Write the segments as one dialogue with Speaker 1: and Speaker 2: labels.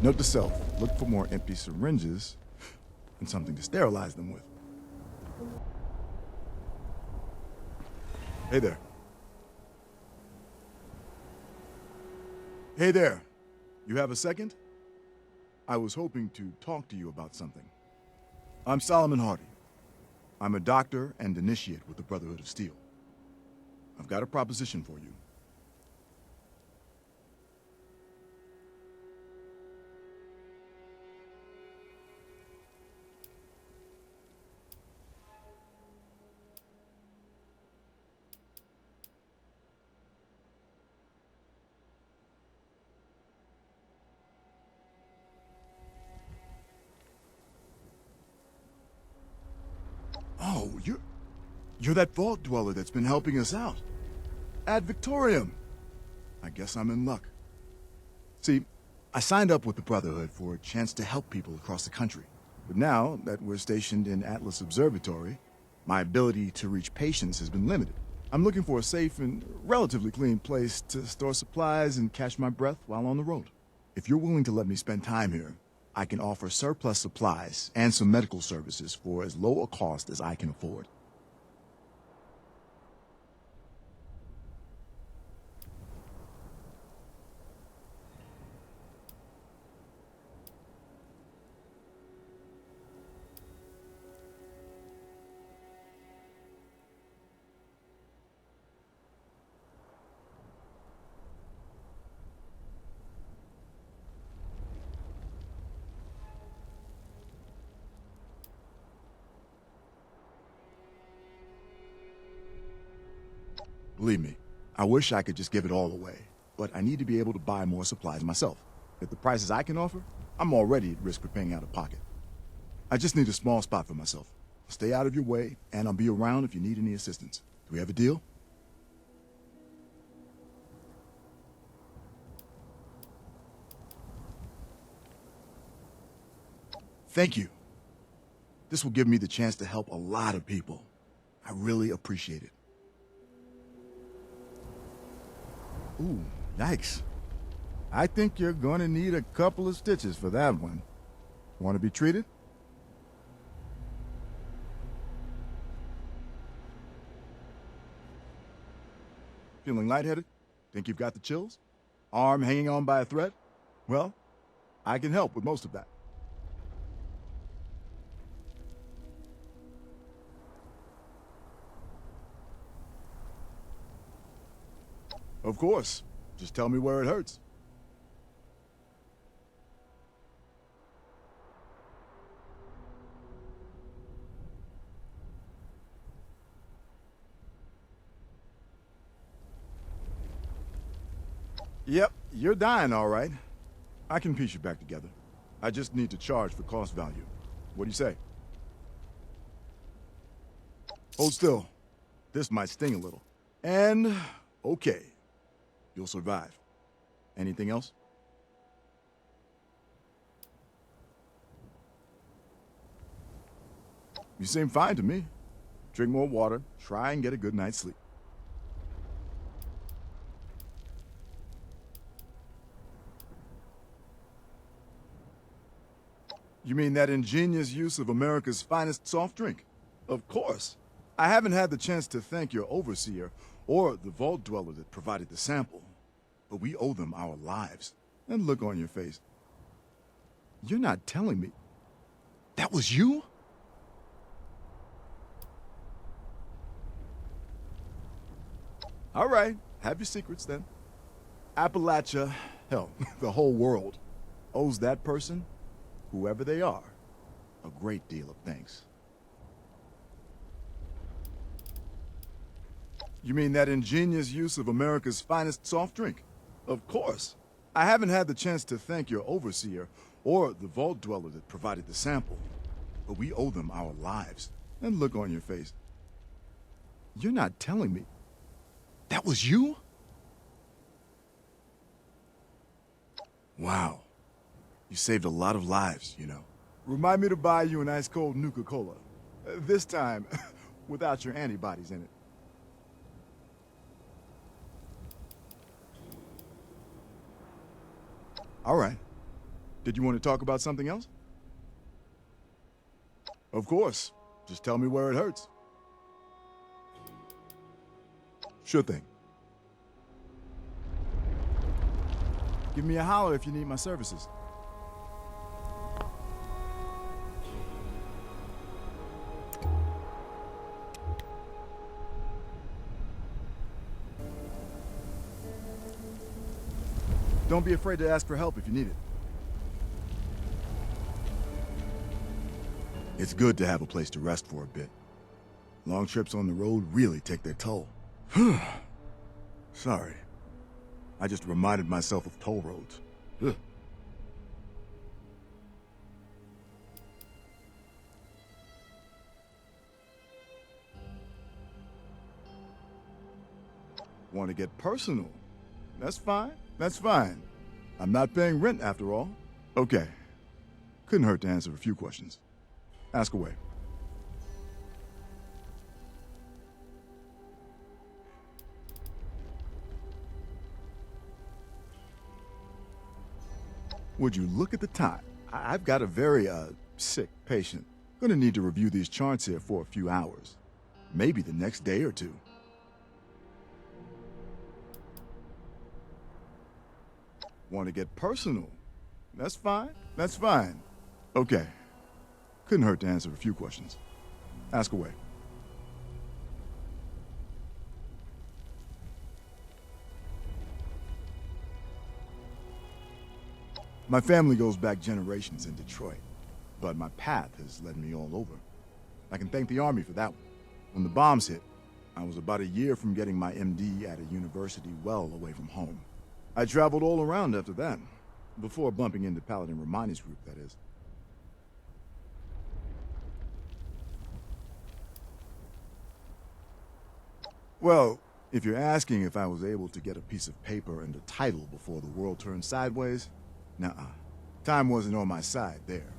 Speaker 1: Note to self, look for more empty syringes and something to sterilize them with. Hey there. Hey there. You have a second? I was hoping to talk to you about something. I'm Solomon Hardy. I'm a doctor and initiate with the Brotherhood of Steel. I've got a proposition for you. Oh, you're that vault dweller that's been helping us out. At VICTORIAM. I guess I'm in luck. See, I signed up with the Brotherhood for a chance to help people across the country. But now that we're stationed in Atlas Observatory, my ability to reach patients has been limited. I'm looking for a safe and relatively clean place to store supplies and catch my breath while on the road. If you're willing to let me spend time here, I can offer surplus supplies and some medical services for as low a cost as I can afford. Believe me, I wish I could just give it all away, but I need to be able to buy more supplies myself. At the prices I can offer, I'm already at risk for paying out of pocket. I just need a small spot for myself. I'll stay out of your way, and I'll be around if you need any assistance. Do we have a deal? Thank you. This will give me the chance to help a lot of people. I really appreciate it. Ooh, yikes. I think you're gonna need a couple of stitches for that one. Want to be treated? Feeling lightheaded? Think you've got the chills? Arm hanging on by a thread? Well, I can help with most of that. Of course. Just tell me where it hurts. Yep, you're dying all right. I can piece you back together. I just need to charge for cost value. What do you say? Hold still. This might sting a little. And, okay. You'll survive. Anything else? You seem fine to me. Drink more water, try and get a good night's sleep. You mean that ingenious use of America's finest soft drink? Of course. I haven't had the chance to thank your overseer or the vault dweller that provided the sample, but we owe them our lives. And look on your face. You're not telling me that was you? All right, have your secrets then. Appalachia, hell, the whole world, owes that person, whoever they are, a great deal of thanks. You mean that ingenious use of America's finest soft drink? Of course. I haven't had the chance to thank your overseer or the vault dweller that provided the sample, but we owe them our lives. And look on your face. You're not telling me that was you? Wow. You saved a lot of lives, you know. Remind me to buy you an ice-cold Nuka-Cola. This time, without your antibodies in it. All right. Did you want to talk about something else? Of course. Just tell me where it hurts. Sure thing. Give me a holler if you need my services. Don't be afraid to ask for help if you need it. It's good to have a place to rest for a bit. Long trips on the road really take their toll. Sorry. I just reminded myself of toll roads. Ugh. Want to get personal? That's fine. That's fine. I'm not paying rent after all. Okay. Couldn't hurt to answer a few questions. Ask away. Would you look at the time? I've got a very, sick patient. Gonna need to review these charts here for a few hours. Maybe the next day or two. Want to get personal? That's fine. That's fine. Okay. Couldn't hurt to answer a few questions. Ask away. My family goes back generations in Detroit, but my path has led me all over. I can thank the Army for that one. When the bombs hit, I was about a year from getting my MD at a university well away from home. I traveled all around after that, before bumping into Paladin Rahmani's group, that is. Well, if you're asking if I was able to get a piece of paper and a title before the world turned sideways, nuh-uh. Time wasn't on my side there.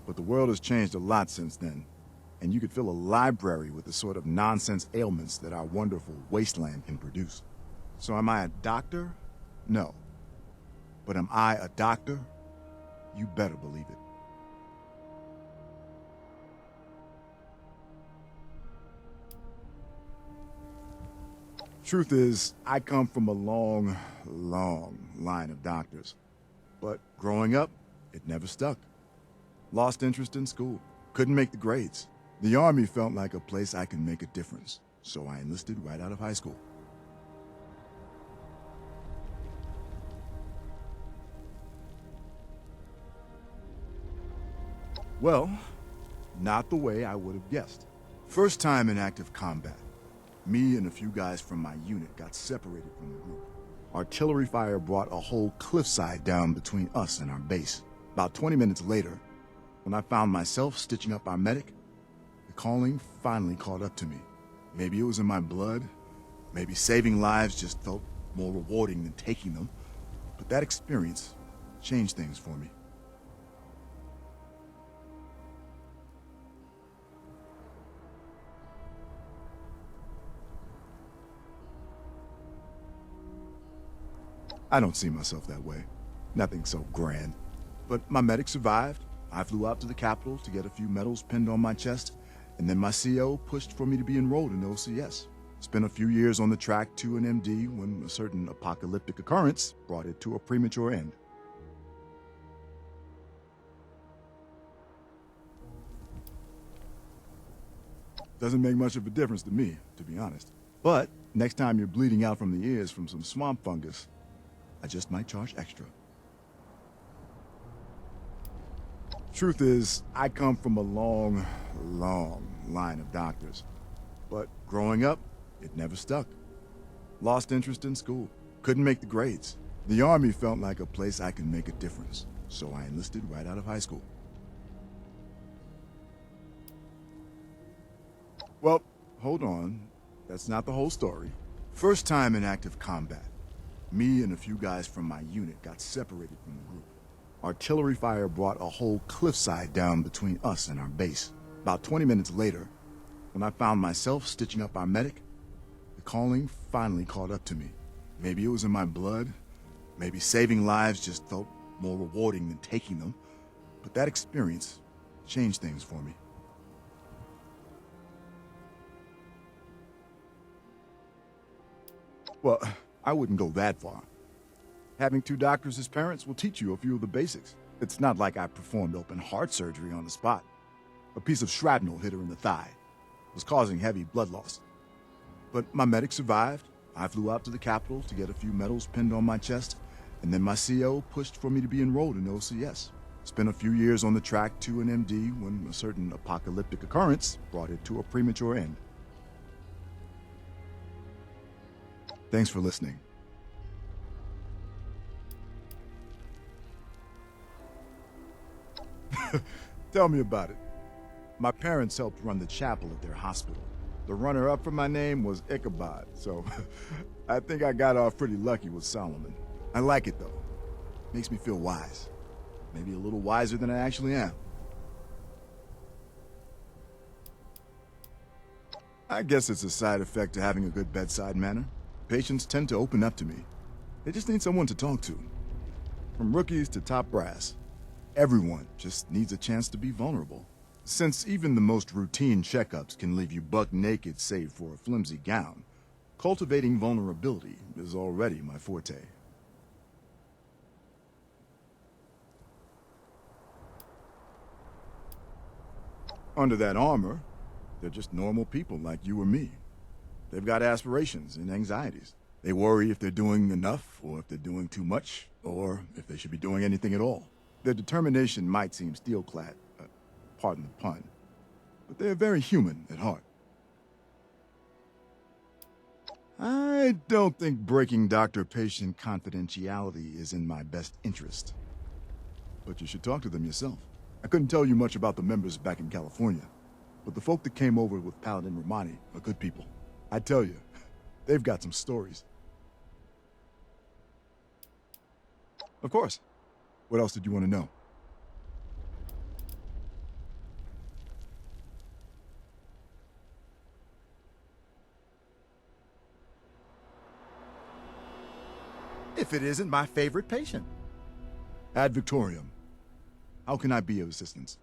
Speaker 1: But the world has changed a lot since then, and you could fill a library with the sort of nonsense ailments that our wonderful wasteland can produce. So am I a doctor? No. But am I a doctor? You better believe it. Truth is, I come from a long, long line of doctors. But growing up, it never stuck. Lost interest in school. Couldn't make the grades. The Army felt like a place I could make a difference, so I enlisted right out of high school. Well, not the way I would have guessed. First time in active combat, me and a few guys from my unit got separated from the group. Artillery fire brought a whole cliffside down between us and our base. About 20 minutes later, when I found myself stitching up our medic, the calling finally caught up to me. Maybe it was in my blood, maybe saving lives just felt more rewarding than taking them, but that experience changed things for me. I don't see myself that way. Nothing so grand. But my medic survived. I flew out to the Capitol to get a few medals pinned on my chest, and then my CO pushed for me to be enrolled in OCS. Spent a few years on the track to an MD when a certain apocalyptic occurrence brought it to a premature end. Doesn't make much of a difference to me, to be honest. But next time you're bleeding out from the ears from some swamp fungus, I just might charge extra. Truth is, I come from a long, long line of doctors. But growing up, it never stuck. Lost interest in school. Couldn't make the grades. The Army felt like a place I could make a difference, so I enlisted right out of high school. Well, hold on. That's not the whole story. First time in active combat, me and a few guys from my unit got separated from the group. Artillery fire brought a whole cliffside down between us and our base. About 20 minutes later, when I found myself stitching up our medic, the calling finally caught up to me. Maybe it was in my blood, maybe saving lives just felt more rewarding than taking them, but that experience changed things for me. Well, I wouldn't go that far. Having two doctors as parents will teach you a few of the basics. It's not like I performed open heart surgery on the spot. A piece of shrapnel hit her in the thigh. It was causing heavy blood loss. But my medic survived. I flew out to the capital to get a few medals pinned on my chest, and then my CO pushed for me to be enrolled in OCS. Spent a few years on the track to an MD when a certain apocalyptic occurrence brought it to a premature end. Thanks for listening. Tell me about it. My parents helped run the chapel at their hospital. The runner-up for my name was Ichabod, so I think I got off pretty lucky with Solomon. I like it, though. Makes me feel wise. Maybe a little wiser than I actually am. I guess it's a side effect to having a good bedside manner. Patients tend to open up to me. They just need someone to talk to. From rookies to top brass. Everyone just needs a chance to be vulnerable. Since even the most routine checkups can leave you buck naked save for a flimsy gown, cultivating vulnerability is already my forte. Under that armor, they're just normal people like you or me. They've got aspirations and anxieties. They worry if they're doing enough, or if they're doing too much, or if they should be doing anything at all. Their determination might seem steel-clad, pardon the pun, but they're very human at heart. I don't think breaking doctor-patient confidentiality is in my best interest. But you should talk to them yourself. I couldn't tell you much about the members back in California, but the folk that came over with Paladin Rahmani are good people. I tell you, they've got some stories. Of course. What else did you want to know? If it isn't my favorite patient. Ad Victoriam. How can I be of assistance?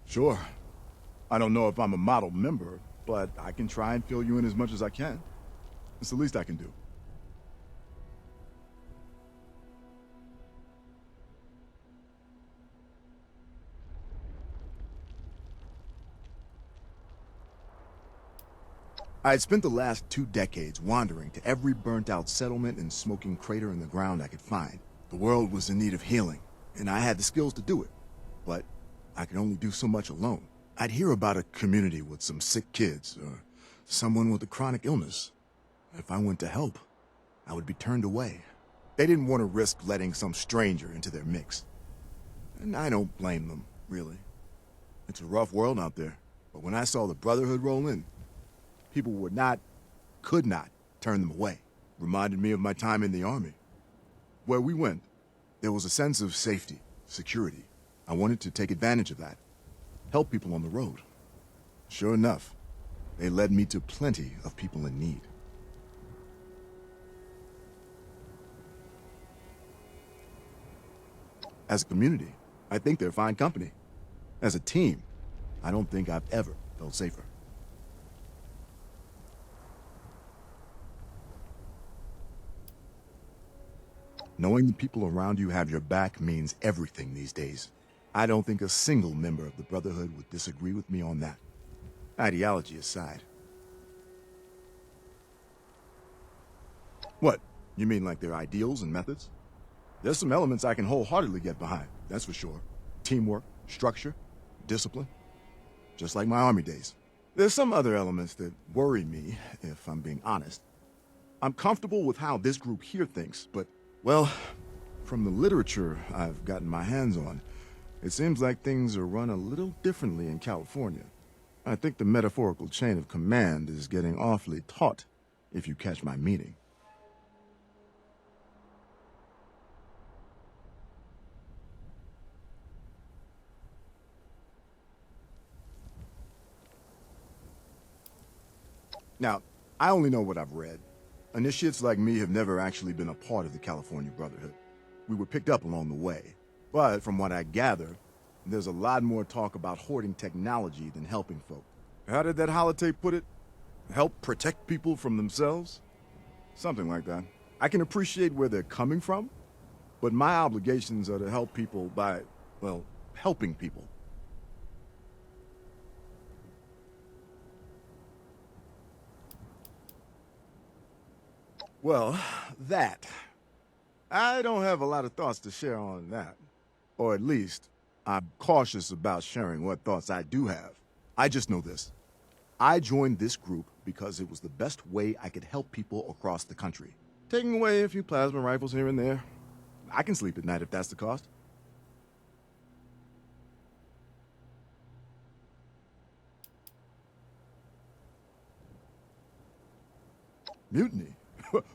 Speaker 1: Sure. I don't know if I'm a model member, but I can try and fill you in as much as I can. It's the least I can do. I had spent the last 2 decades wandering to every burnt-out settlement and smoking crater in the ground I could find. The world was in need of healing, and I had the skills to do it. But I could only do so much alone. I'd hear about a community with some sick kids, or someone with a chronic illness. If I went to help, I would be turned away. They didn't want to risk letting some stranger into their mix. And I don't blame them, really. It's a rough world out there. But when I saw the Brotherhood roll in, people could not turn them away. Reminded me of my time in the army. Where we went, there was a sense of safety, security. I wanted to take advantage of that. Help people on the road. Sure enough, they led me to plenty of people in need. As a community, I think they're fine company. As a team, I don't think I've ever felt safer. Knowing the people around you have your back means everything these days. I don't think a single member of the Brotherhood would disagree with me on that. Ideology aside. What? You mean like their ideals and methods? There's some elements I can wholeheartedly get behind, that's for sure. Teamwork, structure, discipline. Just like my army days. There's some other elements that worry me, if I'm being honest. I'm comfortable with how this group here thinks, but, well, from the literature I've gotten my hands on, it seems like things are run a little differently in California. I think the metaphorical chain of command is getting awfully taut, if you catch my meaning. Now, I only know what I've read. Initiates like me have never actually been a part of the California Brotherhood. We were picked up along the way. But from what I gather, there's a lot more talk about hoarding technology than helping folk. How did that holotape put it? Help protect people from themselves? Something like that. I can appreciate where they're coming from, but my obligations are to help people by, well, helping people. Well, that. I don't have a lot of thoughts to share on that. Or at least, I'm cautious about sharing what thoughts I do have. I just know this. I joined this group because it was the best way I could help people across the country. Taking away a few plasma rifles here and there. I can sleep at night if that's the cost. Mutiny?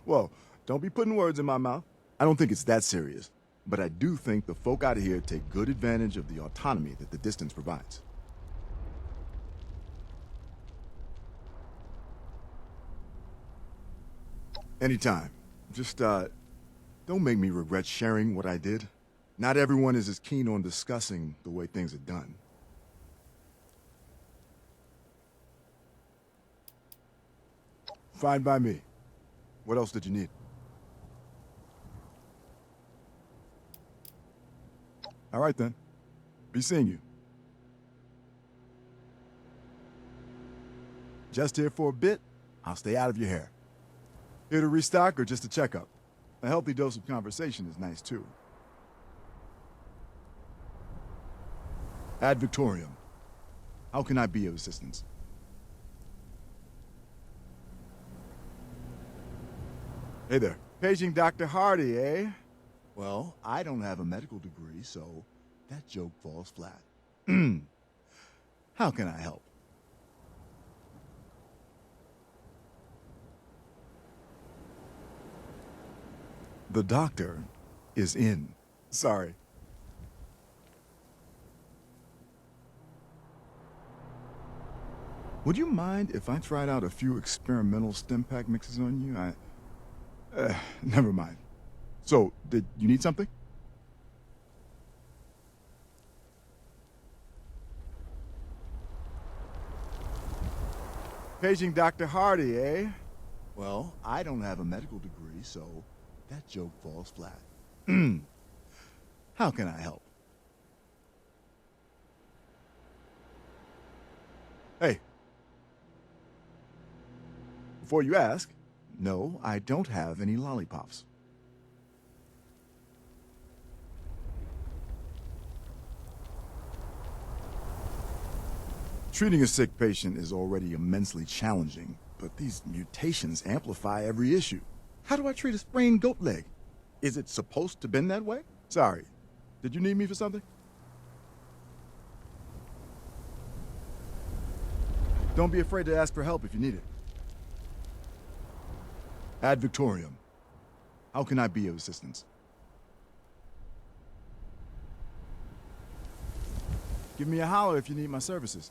Speaker 1: Well, don't be putting words in my mouth. I don't think it's that serious, but I do think the folk out here take good advantage of the autonomy that the distance provides. Anytime. Just, don't make me regret sharing what I did. Not everyone is as keen on discussing the way things are done. Fine by me. What else did you need? All right then. Be seeing you. Just here for a bit, I'll stay out of your hair. Here to restock or just a checkup? A healthy dose of conversation is nice too. Ad Victoriam. How can I be of assistance? Hey there. Paging Dr. Hardy, eh? Well, I don't have a medical degree, so that joke falls flat. How can I help? The doctor is in. Sorry. Would you mind if I tried out a few experimental stim pack mixes on you? Never mind. So, did you need something? Paging Dr. Hardy, eh? Well, I don't have a medical degree, so that joke falls flat. How can I help? Hey. Before you ask, no, I don't have any lollipops. Treating a sick patient is already immensely challenging, but these mutations amplify every issue. How do I treat a sprained goat leg? Is it supposed to bend that way? Sorry. Did you need me for something? Don't be afraid to ask for help if you need it. Ad Victoriam. How can I be of assistance? Give me a holler if you need my services.